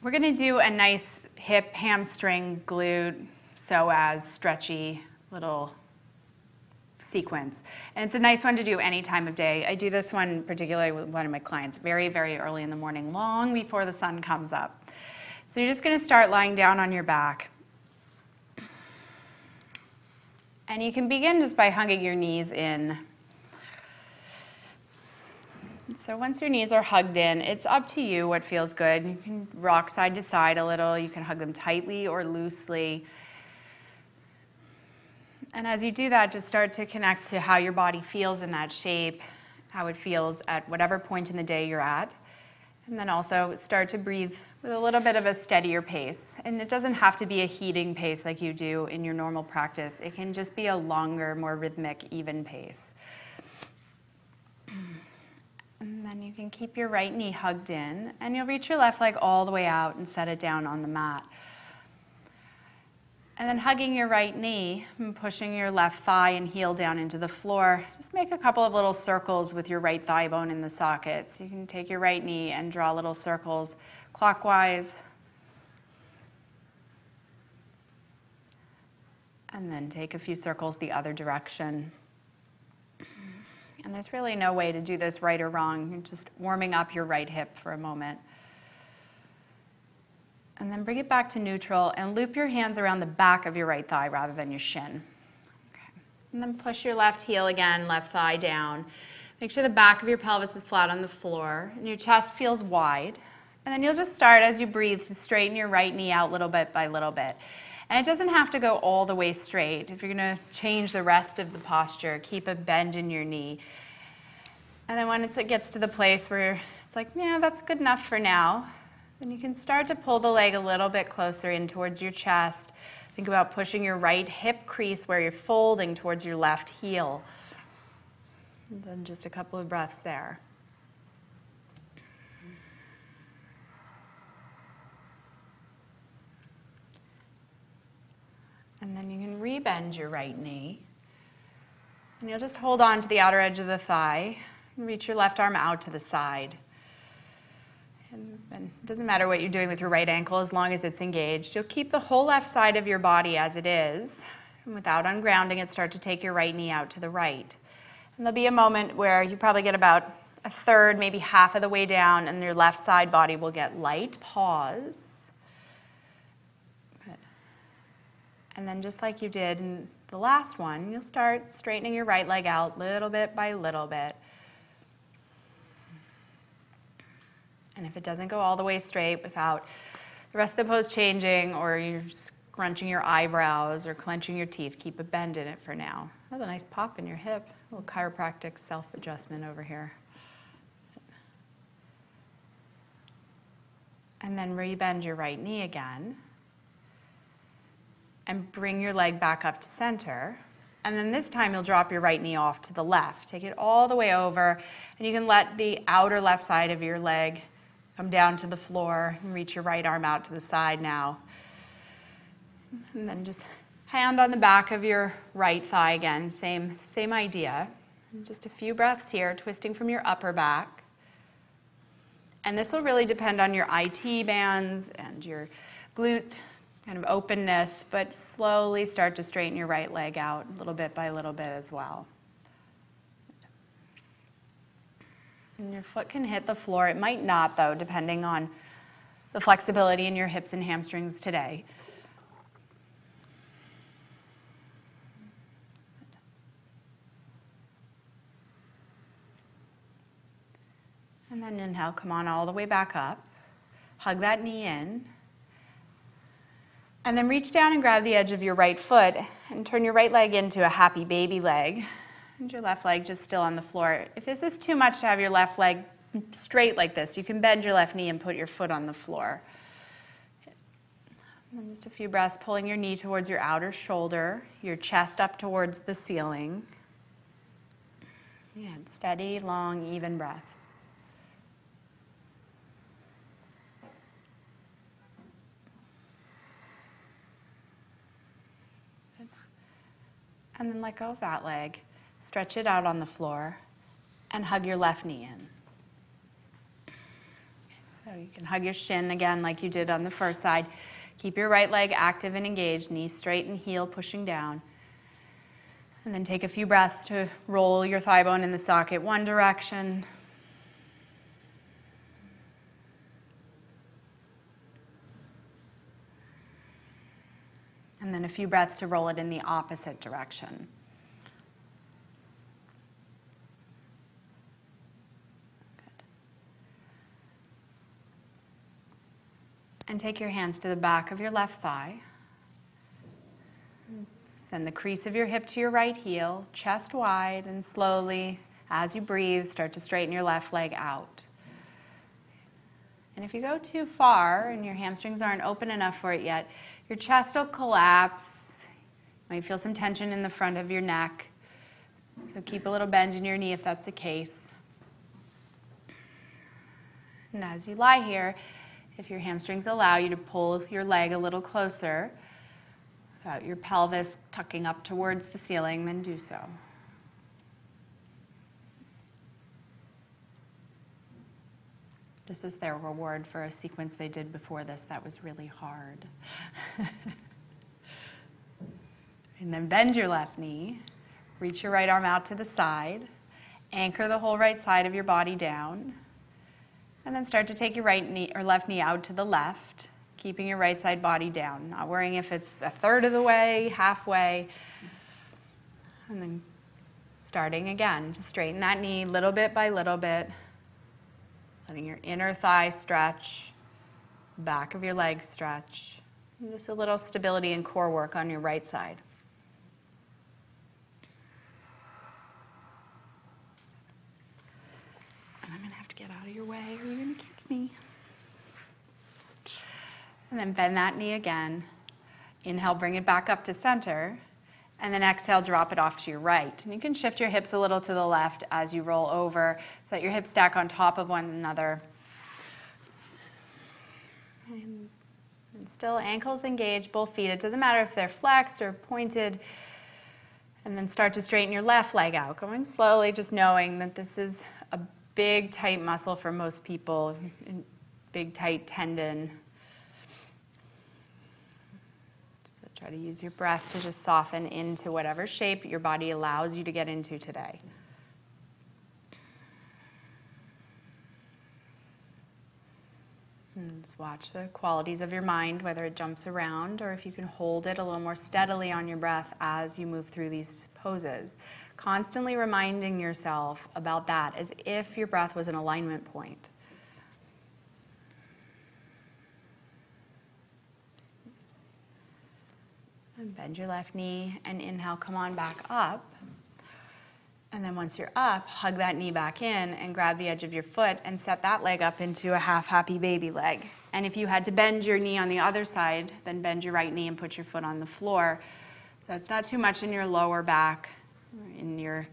We're going to do a nice hip, hamstring, glute, psoas, stretchy little sequence. And it's a nice one to do any time of day. I do this one particularly with one of my clients very, very early in the morning, long before the sun comes up. So you're just going to start lying down on your back. And you can begin just by hugging your knees in. So once your knees are hugged in, it's up to you what feels good. You can rock side to side a little. You can hug them tightly or loosely. And as you do that, just start to connect to how your body feels in that shape, how it feels at whatever point in the day you're at. And then also start to breathe with a little bit of a steadier pace. And it doesn't have to be a heating pace like you do in your normal practice. It can just be a longer, more rhythmic, even pace. And then you can keep your right knee hugged in, and you'll reach your left leg all the way out and set it down on the mat. And then hugging your right knee and pushing your left thigh and heel down into the floor. Just make a couple of little circles with your right thigh bone in the socket. So you can take your right knee and draw little circles clockwise. And then take a few circles the other direction. And there's really no way to do this right or wrong. You're just warming up your right hip for a moment. And then bring it back to neutral and loop your hands around the back of your right thigh rather than your shin. Okay. And then push your left heel again, left thigh down. Make sure the back of your pelvis is flat on the floor and your chest feels wide. And then you'll just start as you breathe to straighten your right knee out little bit by little bit. And it doesn't have to go all the way straight. If you're going to change the rest of the posture, keep a bend in your knee. And then when it gets to the place where it's like, yeah, that's good enough for now, then you can start to pull the leg a little bit closer in towards your chest. Think about pushing your right hip crease where you're folding towards your left heel. And then just a couple of breaths there. And then you can rebend your right knee. And you'll just hold on to the outer edge of the thigh and reach your left arm out to the side. And it doesn't matter what you're doing with your right ankle as long as it's engaged. You'll keep the whole left side of your body as it is. And without ungrounding it, start to take your right knee out to the right. And there'll be a moment where you probably get about a third, maybe half of the way down, and your left side body will get light. Pause. And then just like you did in the last one, you'll start straightening your right leg out little bit by little bit. And if it doesn't go all the way straight without the rest of the pose changing, or you're scrunching your eyebrows or clenching your teeth, keep a bend in it for now. That's a nice pop in your hip. A little chiropractic self-adjustment over here. And then rebend your right knee again. And bring your leg back up to center. And then this time you'll drop your right knee off to the left. Take it all the way over, and you can let the outer left side of your leg come down to the floor and reach your right arm out to the side now. And then just hand on the back of your right thigh again, same idea. And just a few breaths here, twisting from your upper back. And this will really depend on your IT bands and your glute kind of openness, but slowly start to straighten your right leg out little bit by little bit as well. And your foot can hit the floor. It might not, though, depending on the flexibility in your hips and hamstrings today. And then inhale, come on all the way back up. Hug that knee in. And then reach down and grab the edge of your right foot and turn your right leg into a happy baby leg. And your left leg just still on the floor. If this is too much to have your left leg straight like this, you can bend your left knee and put your foot on the floor. And then just a few breaths, pulling your knee towards your outer shoulder, your chest up towards the ceiling. Yeah, steady, long, even breaths. And then let go of that leg, stretch it out on the floor, and hug your left knee in. So you can hug your shin again like you did on the first side. Keep your right leg active and engaged, knees straight and heel pushing down. And then take a few breaths to roll your thigh bone in the socket one direction. And then a few breaths to roll it in the opposite direction. Good. And take your hands to the back of your left thigh. Send the crease of your hip to your right heel, chest wide, and slowly, as you breathe, start to straighten your left leg out. And if you go too far and your hamstrings aren't open enough for it yet, your chest will collapse. You might feel some tension in the front of your neck. So keep a little bend in your knee if that's the case. And as you lie here, if your hamstrings allow you to pull your leg a little closer, without your pelvis tucking up towards the ceiling, then do so. This is their reward for a sequence they did before this that was really hard. And then bend your left knee, reach your right arm out to the side, anchor the whole right side of your body down, and then start to take your right knee or left knee out to the left, keeping your right side body down, not worrying if it's a third of the way, halfway. And then starting again to straighten that knee little bit by little bit, letting your inner thigh stretch, back of your leg stretch, and just a little stability and core work on your right side. And I'm going to have to get out of your way or you're going to kick me. And then bend that knee again. Inhale, bring it back up to center. And then exhale, drop it off to your right. And you can shift your hips a little to the left as you roll over so that your hips stack on top of one another. And still ankles engaged, both feet. It doesn't matter if they're flexed or pointed. And then start to straighten your left leg out, going slowly, just knowing that this is a big, tight muscle for most people, big, tight tendon. So try to use your breath to just soften into whatever shape your body allows you to get into today. And just watch the qualities of your mind, whether it jumps around or if you can hold it a little more steadily on your breath as you move through these poses. Constantly reminding yourself about that as if your breath was an alignment point. And bend your left knee and inhale, come on back up. And then once you're up, hug that knee back in and grab the edge of your foot and set that leg up into a half happy baby leg. And if you had to bend your knee on the other side, then bend your right knee and put your foot on the floor. So it's not too much in your lower back, in your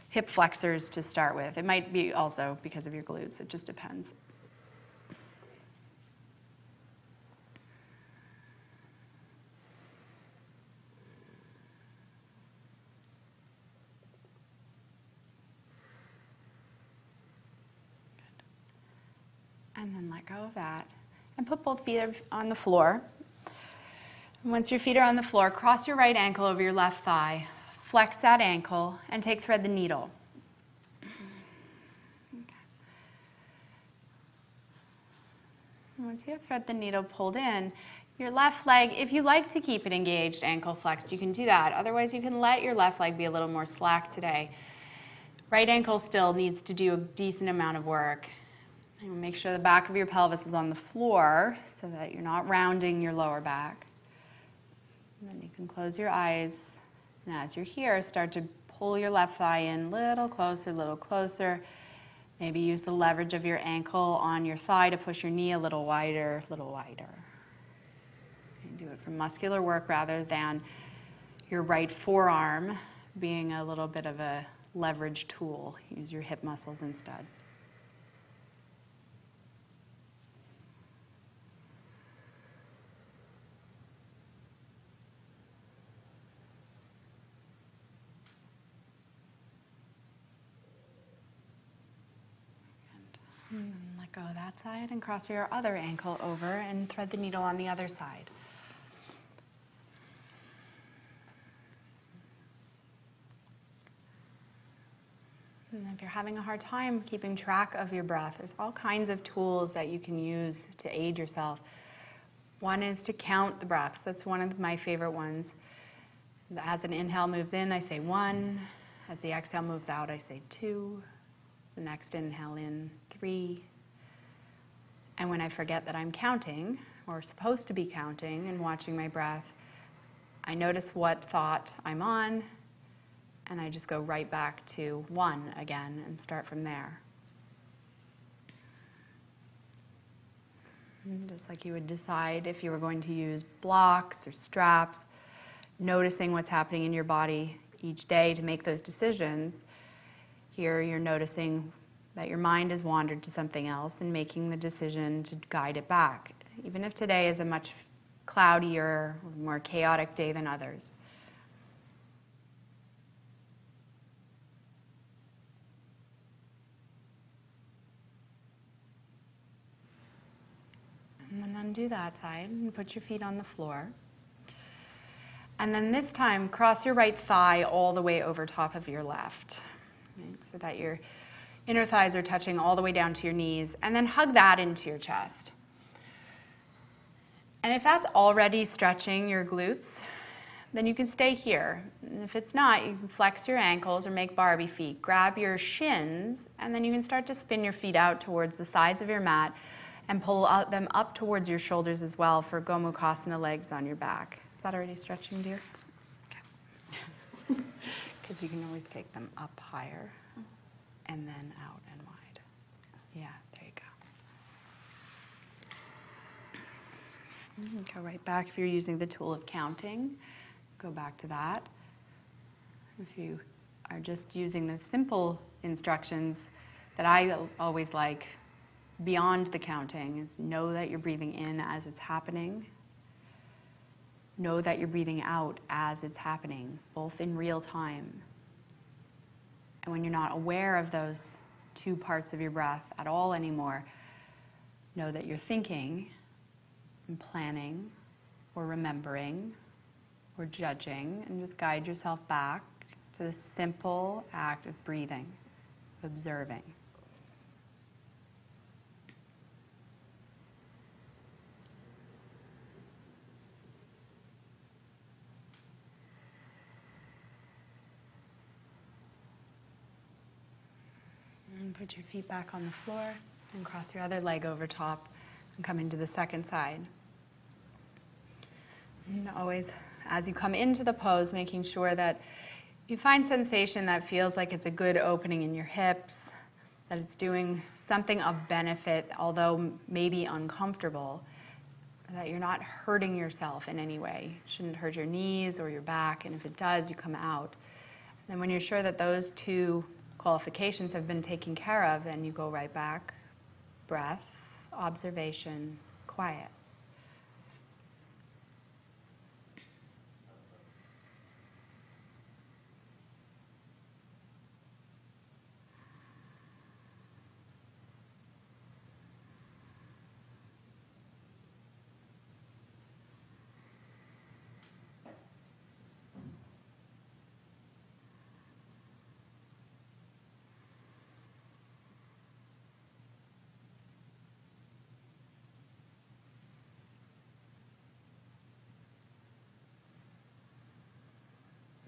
hip flexors to start with. It might be also because of your glutes. It just depends. And then let go of that. And put both feet on the floor. And once your feet are on the floor, cross your right ankle over your left thigh. Flex that ankle and take thread the needle. Okay. Once you have thread the needle pulled in, your left leg, if you like to keep it engaged, ankle flexed, you can do that. Otherwise, you can let your left leg be a little more slack today. Right ankle still needs to do a decent amount of work. And make sure the back of your pelvis is on the floor so that you're not rounding your lower back. And then you can close your eyes. And as you're here, start to pull your left thigh in a little closer, a little closer. Maybe use the leverage of your ankle on your thigh to push your knee a little wider, a little wider. And do it for muscular work rather than your right forearm being a little bit of a leverage tool. Use your hip muscles instead. And let Let go of that side and cross your other ankle over and thread the needle on the other side. And if you're having a hard time keeping track of your breath, there's all kinds of tools that you can use to aid yourself. One is to count the breaths. That's one of my favorite ones. As an inhale moves in, I say 1. As the exhale moves out, I say 2. The next inhale in, 3. And when I forget that I'm counting, or supposed to be counting and watching my breath, I notice what thought I'm on, and I just go right back to 1 again and start from there. And just like you would decide if you were going to use blocks or straps, noticing what's happening in your body each day to make those decisions. Here you're noticing that your mind has wandered to something else and making the decision to guide it back, even if today is a much cloudier, more chaotic day than others. And then undo that side and put your feet on the floor. And then this time, cross your right thigh all the way over top of your left, right, so that your inner thighs are touching all the way down to your knees, and then hug that into your chest. And if that's already stretching your glutes, then you can stay here. And if it's not, you can flex your ankles or make Barbie feet. Grab your shins, and then you can start to spin your feet out towards the sides of your mat and pull them up towards your shoulders as well for Gomukhasana, legs on your back. Is that already stretching, dear? Okay. Because you can always take them up higher and then out and wide. Yeah, there you go. Go right back. If you're using the tool of counting, go back to that. If you are just using the simple instructions that I always like beyond the counting, is know that you're breathing in as it's happening. Know that you're breathing out as it's happening, both in real time. And when you're not aware of those two parts of your breath at all anymore, know that you're thinking and planning or remembering or judging, and just guide yourself back to the simple act of breathing, of observing. And put your feet back on the floor and cross your other leg over top and come into the second side. And always, as you come into the pose, making sure that you find sensation that feels like it's a good opening in your hips, that it's doing something of benefit, although maybe uncomfortable, that you're not hurting yourself in any way. It shouldn't hurt your knees or your back, and if it does, you come out. And then when you're sure that those two qualifications have been taken care of, then you go right back. Breath, observation, quiet.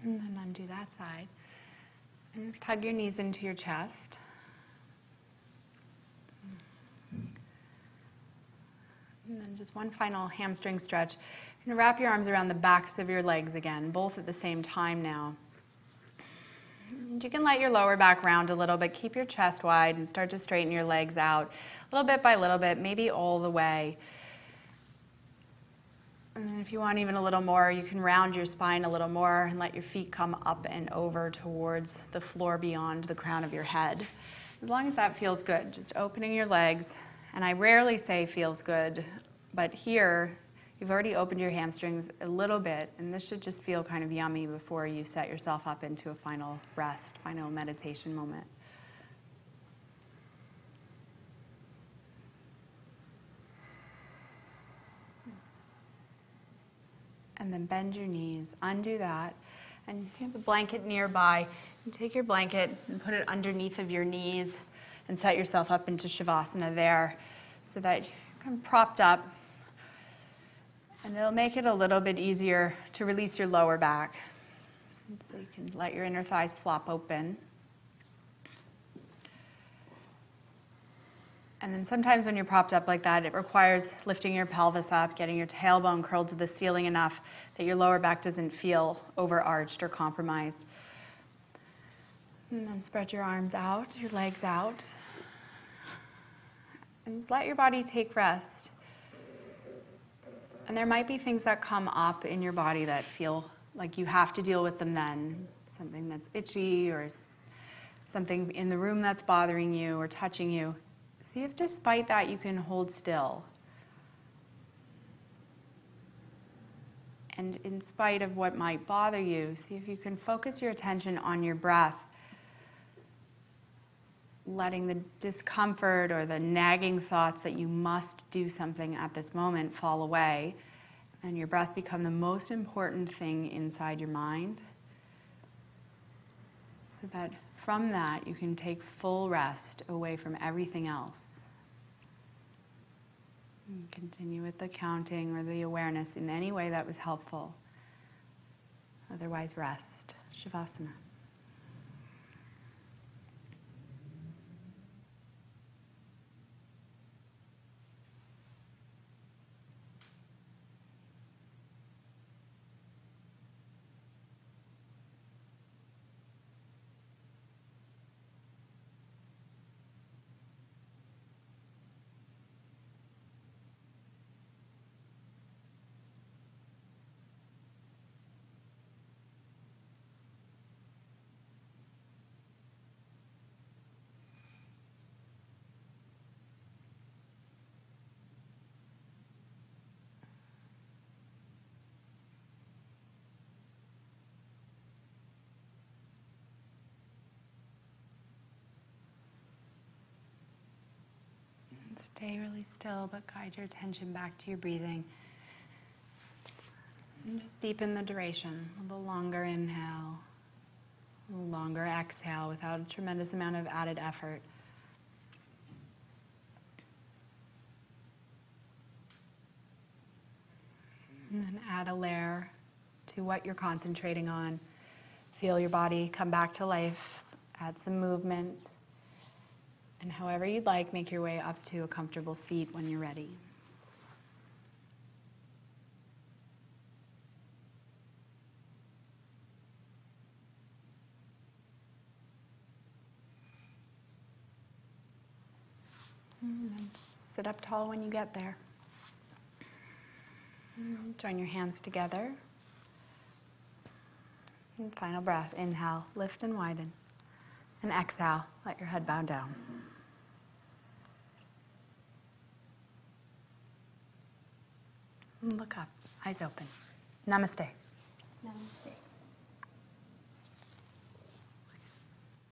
And then undo that side. And just hug your knees into your chest. And then just one final hamstring stretch. You're going to wrap your arms around the backs of your legs again, both at the same time now. And you can let your lower back round a little bit. Keep your chest wide and start to straighten your legs out little bit by little bit, maybe all the way. And then if you want even a little more, you can round your spine a little more and let your feet come up and over towards the floor beyond the crown of your head. As long as that feels good, just opening your legs. And I rarely say feels good, but here you've already opened your hamstrings a little bit, and this should just feel kind of yummy before you set yourself up into a final rest, final meditation moment. And then bend your knees, undo that. And you have a blanket nearby. And take your blanket and put it underneath of your knees and set yourself up into Shavasana there so that you're kind of propped up. And it'll make it a little bit easier to release your lower back. And so you can let your inner thighs flop open. And then sometimes when you're propped up like that, it requires lifting your pelvis up, getting your tailbone curled to the ceiling enough that your lower back doesn't feel overarched or compromised. And then spread your arms out, your legs out. And just let your body take rest. And there might be things that come up in your body that feel like you have to deal with them then. Something that's itchy or something in the room that's bothering you or touching you. See if despite that you can hold still. And in spite of what might bother you, see if you can focus your attention on your breath, letting the discomfort or the nagging thoughts that you must do something at this moment fall away, and your breath become the most important thing inside your mind, so that from that you can take full rest away from everything else. And continue with the counting or the awareness in any way that was helpful. Otherwise, rest. Shavasana. Stay really still, but guide your attention back to your breathing. And just deepen the duration. A little longer inhale, a little longer exhale without a tremendous amount of added effort. And then add a layer to what you're concentrating on. Feel your body come back to life. Add some movement. And however you'd like, make your way up to a comfortable seat when you're ready. And then sit up tall when you get there. And join your hands together. And final breath. Inhale, lift and widen. And exhale, let your head bow down. And look up, eyes open. Namaste. Namaste.